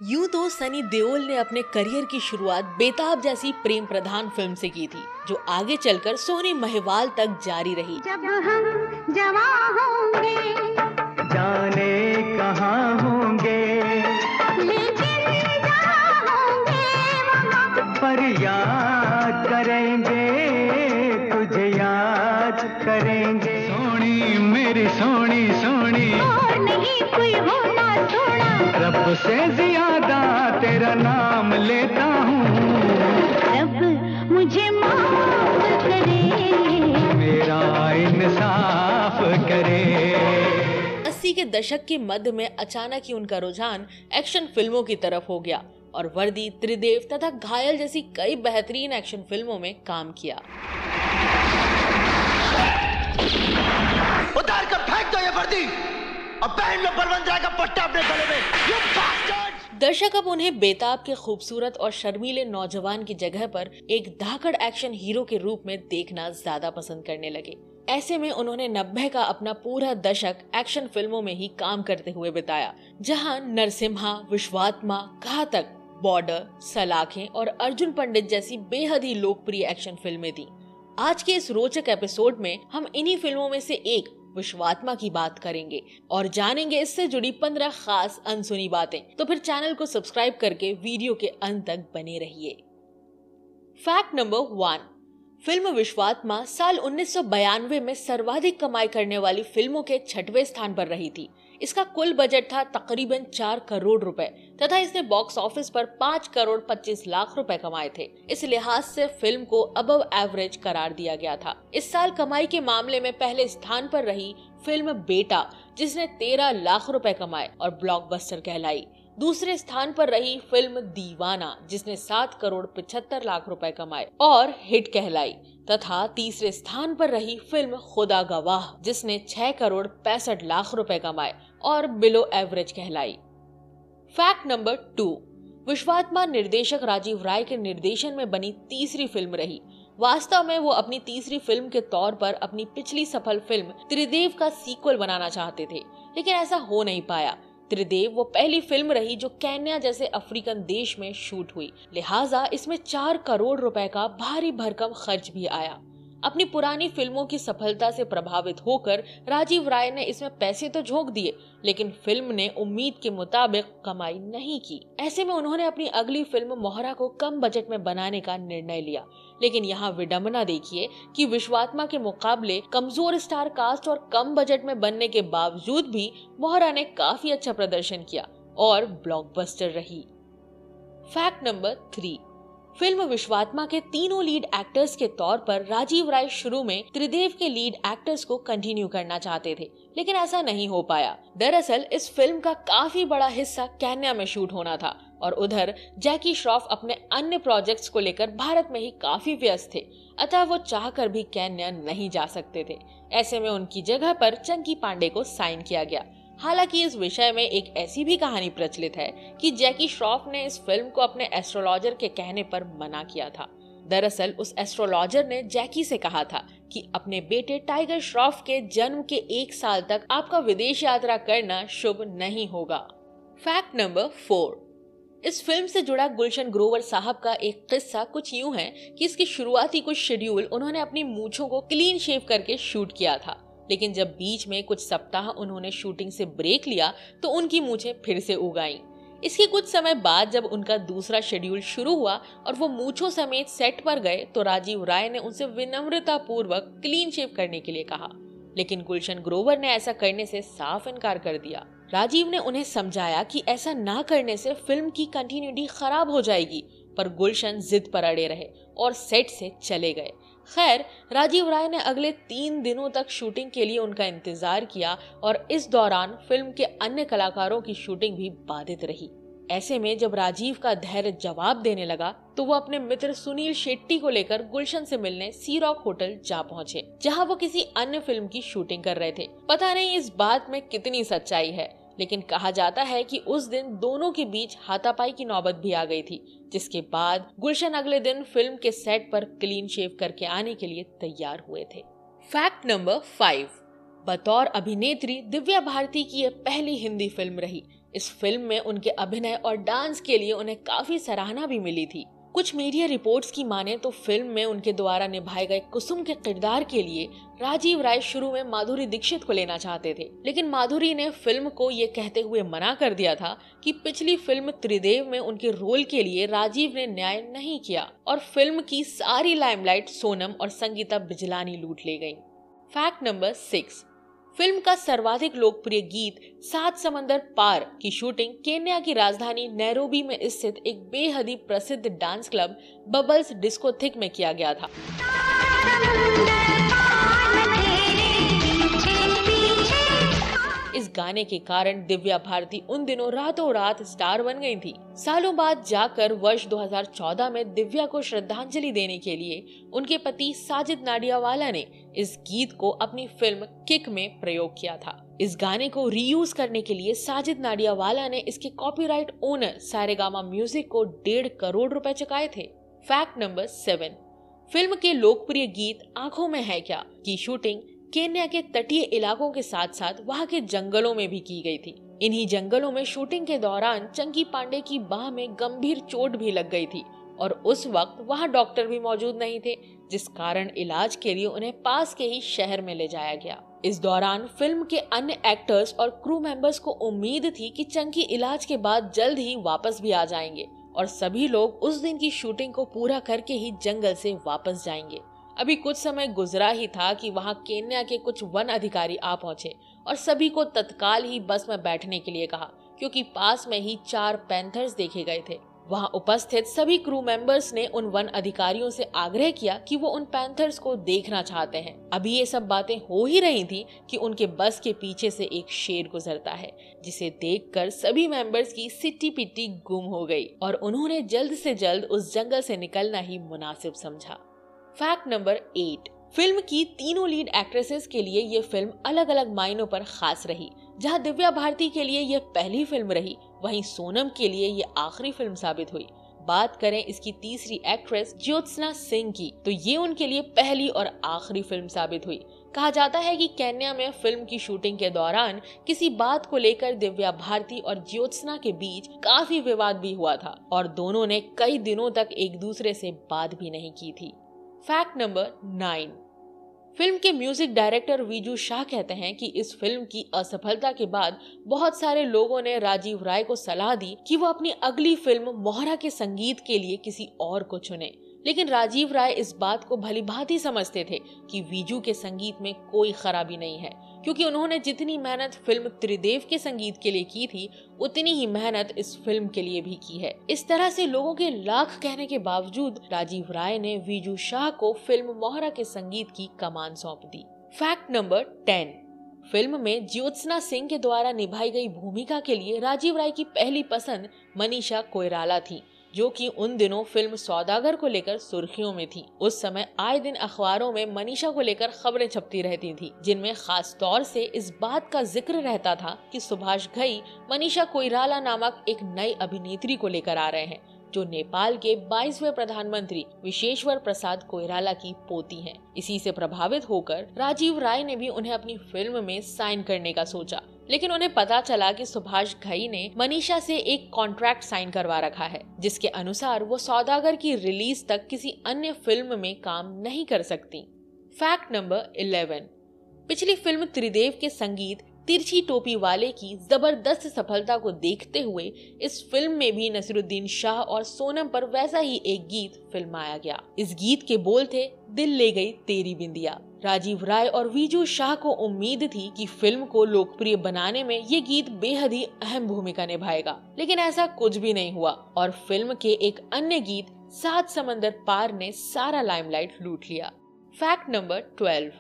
यूं तो सनी देओल ने अपने करियर की शुरुआत बेताब जैसी प्रेम प्रधान फिल्म से की थी, जो आगे चलकर सोनी महिवाल तक जारी रही। जब हम जवां होंगे, जाने कहाँ होंगे, लेकिन जहाँ होंगे वहाँ पर याद करेंगे, तुझे याद करेंगे। सोनी मेरी सोनी सोनी, और नहीं कोई होना थोड़ा, रब से ज्यादा तेरा नाम लेता हूँ। रब मुझे माफ करे, मेरा इंसाफ करे। 80 के दशक के मध्य में अचानक ही उनका रुझान एक्शन फिल्मों की तरफ हो गया और वर्दी, त्रिदेव तथा घायल जैसी कई बेहतरीन एक्शन फिल्मों में काम किया। उतार कर फेंक दो ये वर्दी और पहन लो बलवंत राय का पट्टा अपने गले में। You bastards! दर्शक अब उन्हें बेताब के खूबसूरत और शर्मीले नौजवान की जगह पर एक धाकड़ एक्शन हीरो के रूप में देखना ज्यादा पसंद करने लगे। ऐसे में उन्होंने 90 का अपना पूरा दशक एक्शन फिल्मों में ही काम करते हुए बिताया, जहां नरसिम्हा, विश्वात्मा, घातक, बॉर्डर, सलाखें और अर्जुन पंडित जैसी बेहद ही लोकप्रिय एक्शन फिल्में थी। आज के इस रोचक एपिसोड में हम इन्हीं फिल्मों में से एक विश्वात्मा की बात करेंगे और जानेंगे इससे जुड़ी 15 खास अनसुनी बातें। तो फिर चैनल को सब्सक्राइब करके वीडियो के अंत तक बने रहिए। फैक्ट नंबर 1, फिल्म विश्वात्मा साल 1992 में सर्वाधिक कमाई करने वाली फिल्मों के 6वें स्थान पर रही थी। इसका कुल बजट था तकरीबन 4 करोड़ रुपए तथा इसने बॉक्स ऑफिस पर 5 करोड़ 25 लाख रुपए कमाए थे। इस लिहाज से फिल्म को अबव एवरेज करार दिया गया था। इस साल कमाई के मामले में पहले स्थान पर रही फिल्म बेटा, जिसने 13 लाख रुपए कमाए और ब्लॉकबस्टर कहलाई। दूसरे स्थान पर रही फिल्म दीवाना, जिसने 7 करोड़ 75 लाख रुपए कमाए और हिट कहलाई, तथा तीसरे स्थान पर रही फिल्म खुदा गवाह, जिसने 6 करोड़ 65 लाख रुपए कमाए और बिलो एवरेज कहलाई। फैक्ट नंबर 2, विश्वात्मा निर्देशक राजीव राय के निर्देशन में बनी तीसरी फिल्म रही। वास्तव में वो अपनी तीसरी फिल्म के तौर पर अपनी पिछली सफल फिल्म त्रिदेव का सीक्वल बनाना चाहते थे, लेकिन ऐसा हो नहीं पाया। त्रिदेव वो पहली फिल्म रही जो केन्या जैसे अफ्रीकन देश में शूट हुई, लिहाजा इसमें 4 करोड़ रुपए का भारी भरकम खर्च भी आया। अपनी पुरानी फिल्मों की सफलता से प्रभावित होकर राजीव राय ने इसमें पैसे तो झोंक दिए, लेकिन फिल्म ने उम्मीद के मुताबिक कमाई नहीं की। ऐसे में उन्होंने अपनी अगली फिल्म मोहरा को कम बजट में बनाने का निर्णय लिया, लेकिन यहाँ विडंबना देखिए कि विश्वात्मा के मुकाबले कमजोर स्टार कास्ट और कम बजट में बनने के बावजूद भी मोहरा ने काफी अच्छा प्रदर्शन किया और ब्लॉकबस्टर रही। फैक्ट नंबर 3, फिल्म विश्वात्मा के तीनों लीड एक्टर्स के तौर पर राजीव राय शुरू में त्रिदेव के लीड एक्टर्स को कंटिन्यू करना चाहते थे, लेकिन ऐसा नहीं हो पाया। दरअसल इस फिल्म का काफी बड़ा हिस्सा केन्या में शूट होना था और उधर जैकी श्रॉफ अपने अन्य प्रोजेक्ट्स को लेकर भारत में ही काफी व्यस्त थे, अतः वो चाहकर भी केन्या नहीं जा सकते थे। ऐसे में उनकी जगह पर चंकी पांडे को साइन किया गया। हालांकि इस विषय में एक ऐसी भी कहानी प्रचलित है कि जैकी श्रॉफ ने इस फिल्म को अपने एस्ट्रोलॉजर के कहने पर मना किया था। दरअसल उस एस्ट्रोलॉजर ने जैकी से कहा था कि अपने बेटे टाइगर श्रॉफ के जन्म के 1 साल तक आपका विदेश यात्रा करना शुभ नहीं होगा। फैक्ट नंबर 4, इस फिल्म से जुड़ा गुलशन ग्रोवर साहब का एक किस्सा कुछ यूं है कि इसकी शुरुआती कुछ शेड्यूल उन्होंने अपनी मूंछों को क्लीन शेव करके शूट किया था, लेकिन जब बीच में कुछ सप्ताह उन्होंने शूटिंग से ब्रेक लिया तो उनकी मूंछें फिर से उग आईं। इसके कुछ समय बाद जब उनका दूसरा शेड्यूल शुरू हुआ और वो मूंछों समेत सेट पर गए तो राजीव राय ने उनसे विनम्रता पूर्वक क्लीन शेव करने के लिए कहा, लेकिन गुलशन ग्रोवर ने ऐसा करने से साफ इनकार कर दिया। राजीव ने उन्हें समझाया कि ऐसा ना करने से फिल्म की कंटिन्यूटी खराब हो जाएगी, पर गुलशन जिद पर अड़े रहे और सेट से चले गए। खैर, राजीव राय ने अगले 3 दिनों तक शूटिंग के लिए उनका इंतजार किया और इस दौरान फिल्म के अन्य कलाकारों की शूटिंग भी बाधित रही। ऐसे में जब राजीव का धैर्य जवाब देने लगा तो वो अपने मित्र सुनील शेट्टी को लेकर गुलशन से मिलने सी रॉक होटल जा पहुंचे, जहां वो किसी अन्य फिल्म की शूटिंग कर रहे थे। पता नहीं इस बात में कितनी सच्चाई है, लेकिन कहा जाता है कि उस दिन दोनों के बीच हाथापाई की नौबत भी आ गई थी, जिसके बाद गुलशन अगले दिन फिल्म के सेट पर क्लीन शेव करके आने के लिए तैयार हुए थे। फैक्ट नंबर 5, बतौर अभिनेत्री दिव्या भारती की यह पहली हिंदी फिल्म रही। इस फिल्म में उनके अभिनय और डांस के लिए उन्हें काफी सराहना भी मिली थी। कुछ मीडिया रिपोर्ट्स की माने तो फिल्म में उनके द्वारा निभाए गए कुसुम के किरदार के लिए राजीव राय शुरू में माधुरी दीक्षित को लेना चाहते थे, लेकिन माधुरी ने फिल्म को ये कहते हुए मना कर दिया था कि पिछली फिल्म त्रिदेव में उनके रोल के लिए राजीव ने न्याय नहीं किया और फिल्म की सारी लाइमलाइट सोनम और संगीता बिजलानी लूट ले गयी। फैक्ट नंबर 6, फिल्म का सर्वाधिक लोकप्रिय गीत सात समंदर पार की शूटिंग केन्या की राजधानी नैरोबी में स्थित एक बेहद ही प्रसिद्ध डांस क्लब बबल्स डिस्कोथिक में किया गया था। इस गाने के कारण दिव्या भारती उन दिनों रातों रात स्टार बन गई थी। सालों बाद जाकर वर्ष 2014 में दिव्या को श्रद्धांजलि देने के लिए उनके पति साजिद नाडियावाला ने इस गीत को अपनी फिल्म किक में प्रयोग किया था। इस गाने को रीयूज करने के लिए साजिद नाडियावाला ने इसके कॉपीराइट ओनर सारेगामा म्यूजिक को 1.5 करोड़ रुपए चुकाए थे। फैक्ट नंबर 7, फिल्म के लोकप्रिय गीत आंखों में है क्या की शूटिंग केन्या के तटीय इलाकों के साथ साथ वहां के जंगलों में भी की गई थी। इन्हीं जंगलों में शूटिंग के दौरान चंकी पांडे की बाह में गंभीर चोट भी लग गई थी और उस वक्त वहां डॉक्टर भी मौजूद नहीं थे, जिस कारण इलाज के लिए उन्हें पास के ही शहर में ले जाया गया। इस दौरान फिल्म के अन्य एक्टर्स और क्रू मेंबर्स को उम्मीद थी कि चंकी इलाज के बाद जल्द ही वापस भी आ जाएंगे और सभी लोग उस दिन की शूटिंग को पूरा करके ही जंगल से वापस जाएंगे। अभी कुछ समय गुजरा ही था कि वहां केन्या के कुछ वन अधिकारी आ पहुंचे और सभी को तत्काल ही बस में बैठने के लिए कहा, क्योंकि पास में ही 4 पैंथर्स देखे गए थे। वहां उपस्थित सभी क्रू मेंबर्स ने उन वन अधिकारियों से आग्रह किया कि वो उन पैंथर्स को देखना चाहते हैं। अभी ये सब बातें हो ही रही थी कि उनके बस के पीछे से एक शेर गुजरता है, जिसे देखकर सभी मेंबर्स की सिट्टी पिट्टी गुम हो गई और उन्होंने जल्द से जल्द उस जंगल से निकलना ही मुनासिब समझा। फैक्ट नंबर 8, फिल्म की तीनों लीड एक्ट्रेसेस के लिए ये फिल्म अलग अलग मायनों पर खास रही। जहां दिव्या भारती के लिए ये पहली फिल्म रही, वहीं सोनम के लिए ये आखिरी फिल्म साबित हुई। बात करें इसकी तीसरी एक्ट्रेस ज्योत्सना सिंह की, तो ये उनके लिए पहली और आखिरी फिल्म साबित हुई। कहा जाता है कि केन्या में फिल्म की शूटिंग के दौरान किसी बात को लेकर दिव्या भारती और ज्योत्सना के बीच काफी विवाद भी हुआ था और दोनों ने कई दिनों तक एक दूसरे से बात भी नहीं की थी। फैक्ट नंबर 9, फिल्म के म्यूजिक डायरेक्टर वीजू शाह कहते हैं कि इस फिल्म की असफलता के बाद बहुत सारे लोगों ने राजीव राय को सलाह दी कि वो अपनी अगली फिल्म मोहरा के संगीत के लिए किसी और को चुने, लेकिन राजीव राय इस बात को भली भांति समझते थे कि वीजू के संगीत में कोई खराबी नहीं है, क्योंकि उन्होंने जितनी मेहनत फिल्म त्रिदेव के संगीत के लिए की थी उतनी ही मेहनत इस फिल्म के लिए भी की है। इस तरह से लोगों के लाख कहने के बावजूद राजीव राय ने वीजू शाह को फिल्म मोहरा के संगीत की कमान सौंप दी। फैक्ट नंबर 10, फिल्म में ज्योत्सना सिंह के द्वारा निभाई गई भूमिका के लिए राजीव राय की पहली पसंद मनीषा कोइराला थी, जो कि उन दिनों फिल्म सौदागर को लेकर सुर्खियों में थी। उस समय आए दिन अखबारों में मनीषा को लेकर खबरें छपती रहती थी, जिनमें खास तौर से इस बात का जिक्र रहता था कि सुभाष घई मनीषा कोइराला नामक एक नई अभिनेत्री को लेकर आ रहे हैं, जो नेपाल के 22वें प्रधानमंत्री विशेश्वर प्रसाद कोइराला की पोती हैं। इसी से प्रभावित होकर राजीव राय ने भी उन्हें अपनी फिल्म में साइन करने का सोचा, लेकिन उन्हें पता चला कि सुभाष घई ने मनीषा से एक कॉन्ट्रैक्ट साइन करवा रखा है, जिसके अनुसार वो सौदागर की रिलीज तक किसी अन्य फिल्म में काम नहीं कर सकती। फैक्ट नंबर 11, पिछली फिल्म त्रिदेव के संगीत तिरछी टोपी वाले की जबरदस्त सफलता को देखते हुए इस फिल्म में भी नसीरुद्दीन शाह और सोनम पर वैसा ही एक गीत फिल्माया गया। इस गीत के बोल थे, दिल ले गई तेरी बिंदिया। राजीव राय और वीजू शाह को उम्मीद थी कि फिल्म को लोकप्रिय बनाने में ये गीत बेहद ही अहम भूमिका निभाएगा, लेकिन ऐसा कुछ भी नहीं हुआ और फिल्म के एक अन्य गीत सात समंदर पार ने सारा लाइमलाइट लूट लिया। फैक्ट नंबर 12,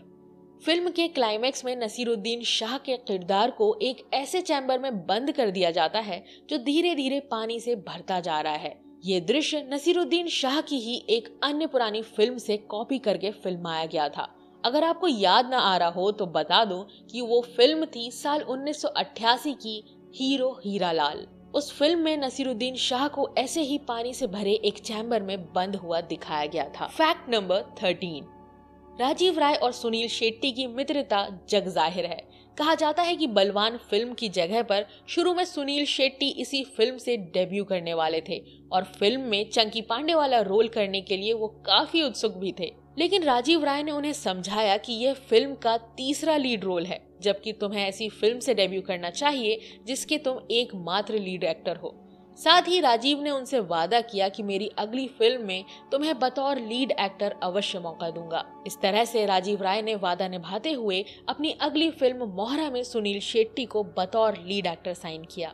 फिल्म के क्लाइमेक्स में नसीरुद्दीन शाह के किरदार को एक ऐसे चैम्बर में बंद कर दिया जाता है जो धीरे धीरे पानी से भरता जा रहा है। ये दृश्य नसीरुद्दीन शाह की ही एक अन्य पुरानी फिल्म से कॉपी करके फिल्माया गया था। अगर आपको याद न आ रहा हो तो बता दूं कि वो फिल्म थी साल 1988 की हीरो हीरा लाल। उस फिल्म में नसीरुद्दीन शाह को ऐसे ही पानी से भरे एक चैम्बर में बंद हुआ दिखाया गया था। फैक्ट नंबर 13, राजीव राय और सुनील शेट्टी की मित्रता जग जाहिर है। कहा जाता है कि बलवान फिल्म की जगह पर शुरू में सुनील शेट्टी इसी फिल्म से डेब्यू करने वाले थे और फिल्म में चंकी पांडे वाला रोल करने के लिए वो काफी उत्सुक भी थे। लेकिन राजीव राय ने उन्हें समझाया कि यह फिल्म का तीसरा लीड रोल है, जबकि तुम्हें ऐसी फिल्म से डेब्यू करना चाहिए जिसके तुम एकमात्र लीड एक्टर हो। साथ ही राजीव ने उनसे वादा किया कि मेरी अगली फिल्म में तुम्हें बतौर लीड एक्टर अवश्य मौका दूंगा। इस तरह से राजीव राय ने वादा निभाते हुए अपनी अगली फिल्म मोहरा में सुनील शेट्टी को बतौर लीड एक्टर साइन किया।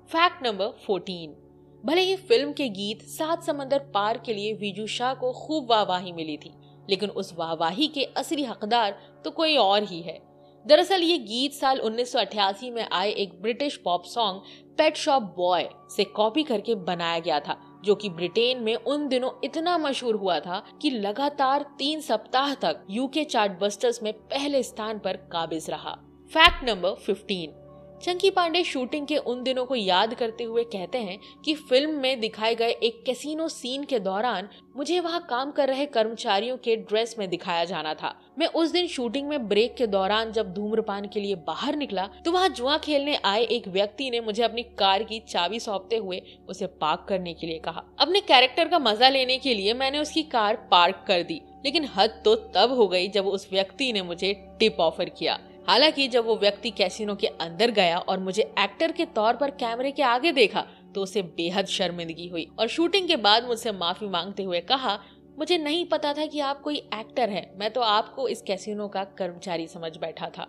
Fact number 14। भले ही फिल्म के गीत सात समंदर पार के लिए विजू शाह को खूब वाहवाही मिली थी, लेकिन उस वाहवाही के असली हकदार तो कोई और ही है। दरअसल ये गीत साल 1988 में आए एक British pop song pet shop boy से कॉपी करके बनाया गया था, जो कि ब्रिटेन में उन दिनों इतना मशहूर हुआ था कि लगातार 3 सप्ताह तक यूके चार्टबस्टर्स में पहले स्थान पर काबिज रहा। Fact number 15। Chunky Pandey shooting के उन दिनों को याद करते हुए कहते हैं कि फिल्म में दिखाए गए एक कैसीनो सीन के दौरान मुझे वहां काम कर रहे कर्मचारियों के ड्रेस में दिखाया जाना था। मैं उस दिन शूटिंग में ब्रेक के दौरान जब धूम्रपान के लिए बाहर निकला तो वहां जुआ खेलने आए एक व्यक्ति ने मुझे अपनी कार की चाबी सौंपते हुए उसे पार्क करने के लिए कहा। अपने कैरेक्टर का मजा लेने के लिए मैंने उसकी कार पार्क कर दी, लेकिन हद तो तब हो गई जब उस व्यक्ति ने मुझे टिप ऑफर किया। हालांकि जब वो व्यक्ति कैसीनो के अंदर गया और मुझे एक्टर के तौर पर कैमरे के आगे देखा तो उसे बेहद शर्मिंदगी हुई और शूटिंग के बाद मुझसे माफी मांगते हुए कहा, मुझे नहीं पता था कि आप कोई एक्टर हैं, मैं तो आपको इस कैसीनो का कर्मचारी समझ बैठा था।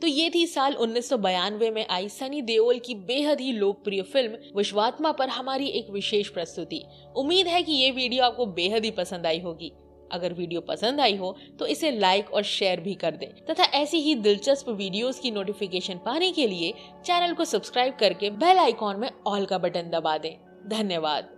तो ये थी साल 1992 में आई सनी देओल की बेहद ही लोकप्रिय फिल्म विश्वात्मा पर हमारी एक विशेष प्रस्तुति। उम्मीद है कि ये वीडियो आपको बेहद ही पसंद आई होगी। अगर वीडियो पसंद आई हो तो इसे लाइक और शेयर भी कर दें तथा ऐसी ही दिलचस्प वीडियोस की नोटिफिकेशन पाने के लिए चैनल को सब्सक्राइब करके बेल आइकॉन में ऑल का बटन दबा दें। धन्यवाद।